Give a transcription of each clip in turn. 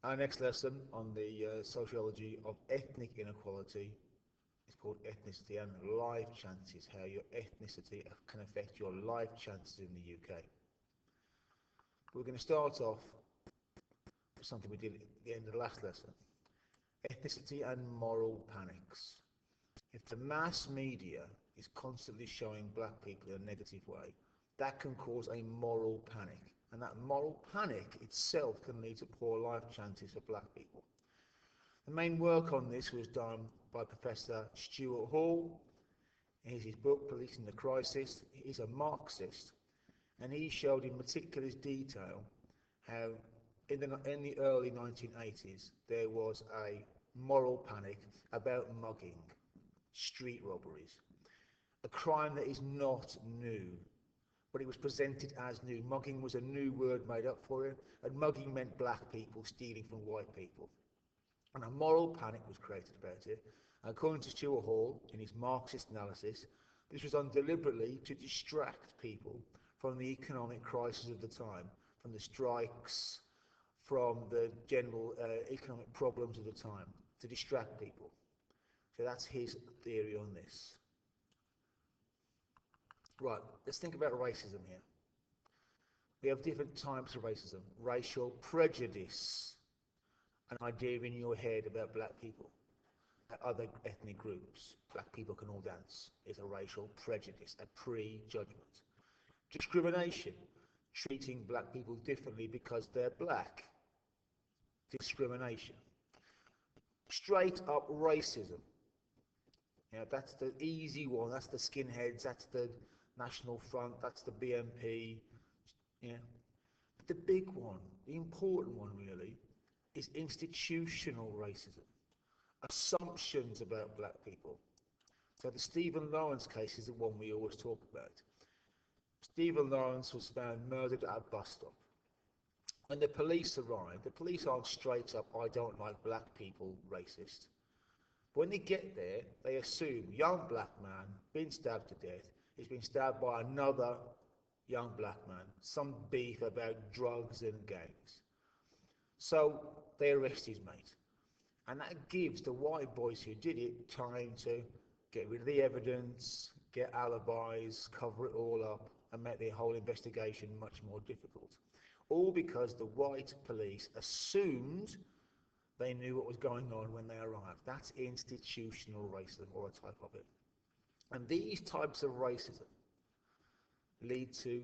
Our next lesson on the sociology of ethnic inequality is called ethnicity and life chances, how your ethnicity can affect your life chances in the UK. We're going to start off with something we did at the end of the last lesson. Ethnicity and moral panics. If the mass media is constantly showing black people in a negative way, that can cause a moral panic. And that moral panic itself can lead to poor life chances for black people. The main work on this was done by Professor Stuart Hall. Here's his book, Policing the Crisis. He's a Marxist, and he showed in meticulous detail how in the early 1980s there was a moral panic about mugging, street robberies, a crime that is not new, but it was presented as new. Mugging was a new word made up for it, and mugging meant black people stealing from white people. And a moral panic was created about it. And according to Stuart Hall, in his Marxist analysis, this was done deliberately to distract people from the economic crisis of the time, from the strikes, from the general economic problems of the time, to distract people. So that's his theory on this. Right, let's think about racism here. We have different types of racism. Racial prejudice, an idea in your head about black people, other ethnic groups. Black people can all dance, is a racial prejudice, a prejudgment. Discrimination, treating black people differently because they're black. Discrimination. Straight up racism. That's the easy one, that's the skinheads, that's the National Front, that's the BNP. But the big one, the important one really, is institutional racism. Assumptions about black people. So the Stephen Lawrence case is the one we always talk about. Stephen Lawrence was found murdered at a bus stop. When the police arrived, the police aren't straight up, I don't like black people, racist. But when they get there, they assume young black man been stabbed to death, he's been stabbed by another young black man, some beef about drugs and gangs. So they arrest his mate. And that gives the white boys who did it time to get rid of the evidence, get alibis, cover it all up, and make the whole investigation much more difficult. All because the white police assumed they knew what was going on when they arrived. That's institutional racism, or a type of it. And these types of racism lead to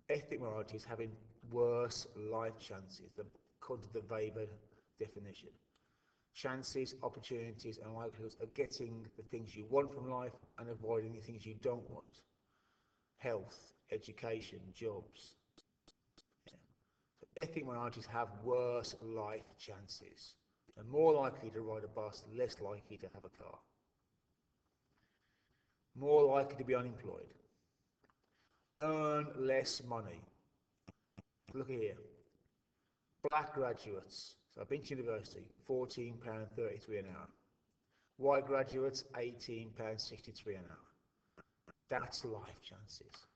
ethnic minorities having worse life chances, according to the Weber definition. Chances, opportunities, and likelihoods of getting the things you want from life and avoiding the things you don't want. Health, education, jobs. So ethnic minorities have worse life chances. They're more likely to ride a bus, less likely to have a car. More likely to be unemployed. Earn less money. Look here. Black graduates, so I've been to university, £14.33 an hour. White graduates, £18.63 an hour. That's life chances.